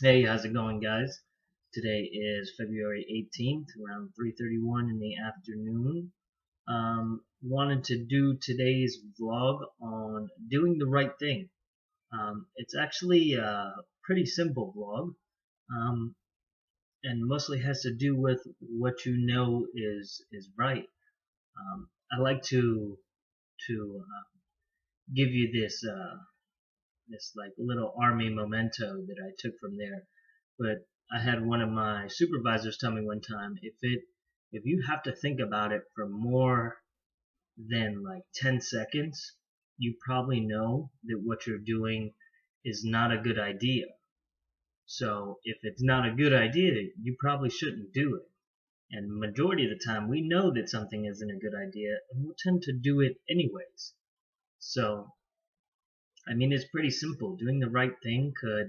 Hey, how's it going, guys? Today is February 18th, around 3:31 in the afternoon. Wanted to do today's vlog on doing the right thing. It's actually a pretty simple vlog, um, and mostly has to do with what you know is right. I like to give you this like little army memento that I took from there. But I had one of my supervisors tell me one time, if you have to think about it for more than like 10 seconds, you probably know that what you're doing is not a good idea. So if it's not a good idea, you probably shouldn't do it. And the majority of the time, we know that something isn't a good idea, and we'll tend to do it anyways. So, I mean, it's pretty simple. Doing the right thing could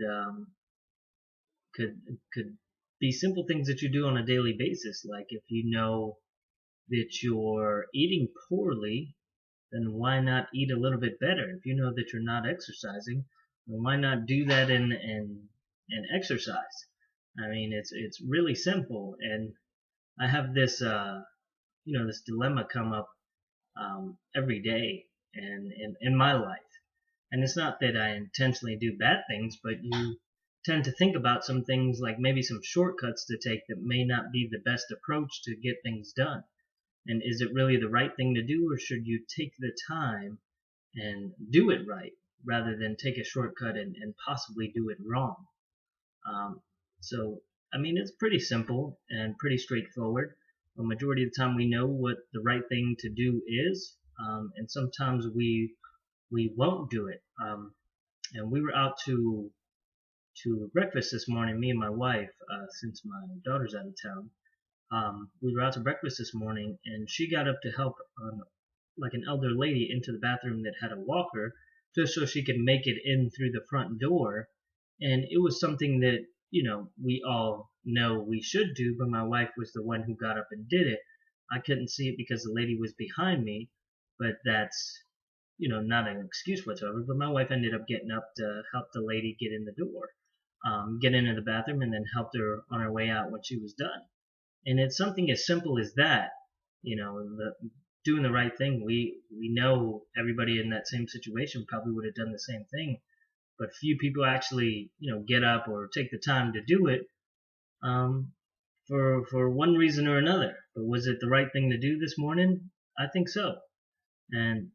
be simple things that you do on a daily basis. Like if you know that you're eating poorly, then why not eat a little bit better? If you know that you're not exercising, then why not do that and exercise? I mean, it's really simple. And I have this dilemma come up every day and in my life. And it's not that I intentionally do bad things, but you tend to think about some things like maybe some shortcuts to take that may not be the best approach to get things done. And is it really the right thing to do, or should you take the time and do it right rather than take a shortcut and possibly do it wrong? Um, so, I mean, it's pretty simple and pretty straightforward. A majority of the time, we know what the right thing to do is, and sometimes we won't do it. And we were out to breakfast this morning, me and my wife, since my daughter's out of town. We were out to breakfast this morning, and she got up to help like an elder lady into the bathroom that had a walker, just so she could make it in through the front door. And it was something that we all know we should do, but my wife was the one who got up and did it. I couldn't see it because the lady was behind me, but that's not an excuse whatsoever. But my wife ended up getting up to help the lady get in the door, get into the bathroom, and then helped her on her way out when she was done. And it's something as simple as that, doing the right thing. We know everybody in that same situation probably would have done the same thing, but few people actually get up or take the time to do it, um, for one reason or another. But was it the right thing to do this morning? I think so. And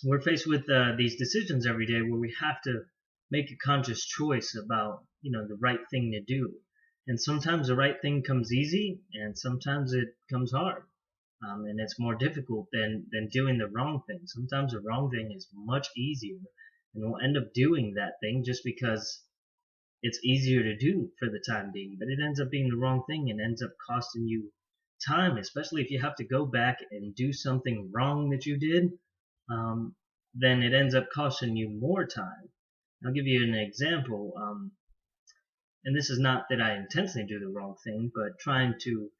we're faced with these decisions every day where we have to make a conscious choice about the right thing to do. And sometimes the right thing comes easy, and sometimes it comes hard, and it's more difficult than doing the wrong thing. Sometimes the wrong thing is much easier, and we'll end up doing that thing just because it's easier to do for the time being. But it ends up being the wrong thing and ends up costing you time, especially if you have to go back and do something wrong that you did. Then it ends up costing you more time. I'll give you an example. And this is not that I intentionally do the wrong thing, but trying to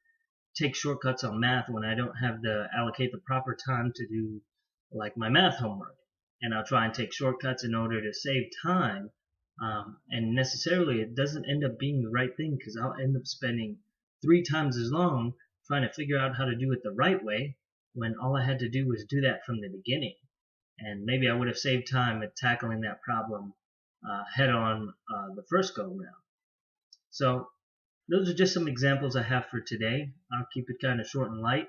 take shortcuts on math when I don't have to allocate the proper time to do like my math homework. And I'll try and take shortcuts in order to save time. And necessarily it doesn't end up being the right thing because I'll end up spending 3 times as long trying to figure out how to do it the right way when all I had to do was do that from the beginning. And maybe I would have saved time at tackling that problem head on the first go round. So those are just some examples I have for today. I'll keep it kind of short and light.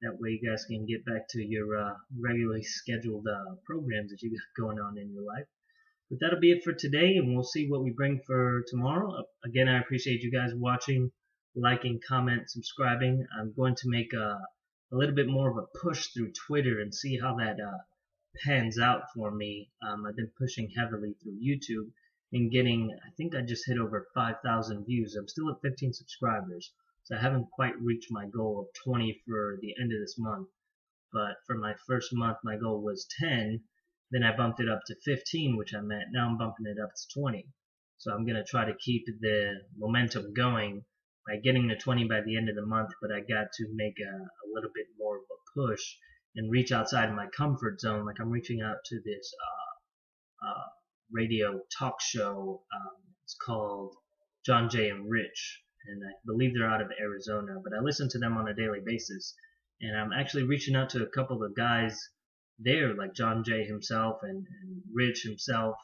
That way you guys can get back to your regularly scheduled programs that you got going on in your life. But that'll be it for today, and we'll see what we bring for tomorrow. Again, I appreciate you guys watching, liking, comment, subscribing. I'm going to make a little bit more of a push through Twitter and see how that pans out for me. I've been pushing heavily through YouTube and getting, I think I just hit over 5,000 views. I'm still at 15 subscribers, so I haven't quite reached my goal of 20 for the end of this month. But for my first month, my goal was 10. Then I bumped it up to 15, which I meant. Now I'm bumping it up to 20. So I'm going to try to keep the momentum going by getting to 20 by the end of the month, but I got to make a little bit more of a push and reach outside of my comfort zone, like I'm reaching out to this radio talk show. It's called John Jay and Rich, and I believe they're out of Arizona, but I listen to them on a daily basis, and I'm actually reaching out to a couple of guys there, like John Jay himself and Rich himself,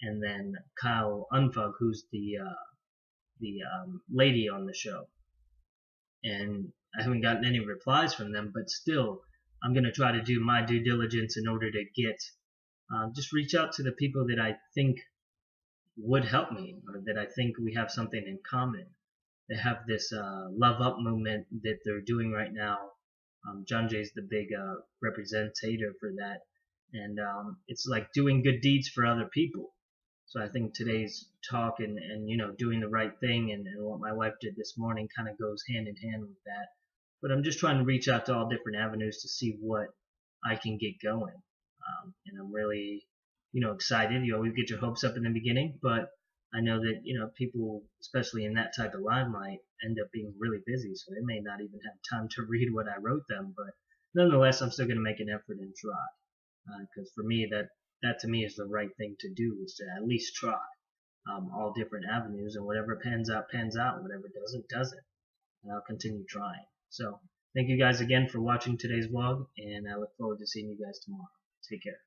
and then Kyle Unfug, who's the lady on the show. And I haven't gotten any replies from them, but still, I'm going to try to do my due diligence in order to get, just reach out to the people that I think would help me, or that I think we have something in common. They have this love up movement that they're doing right now. John Jay's the big representative for that, and it's like doing good deeds for other people. So I think today's talk and doing the right thing and what my wife did this morning kind of goes hand in hand with that. But I'm just trying to reach out to all different avenues to see what I can get going. And I'm really, excited. You always get your hopes up in the beginning, but I know that, people, especially in that type of limelight, end up being really busy, so they may not even have time to read what I wrote them. But nonetheless, I'm still going to make an effort and try. Because for me, that to me is the right thing to do, is to at least try all different avenues, and whatever pans out, pans out. Whatever doesn't, doesn't. And I'll continue trying. So thank you guys again for watching today's vlog, and I look forward to seeing you guys tomorrow. Take care.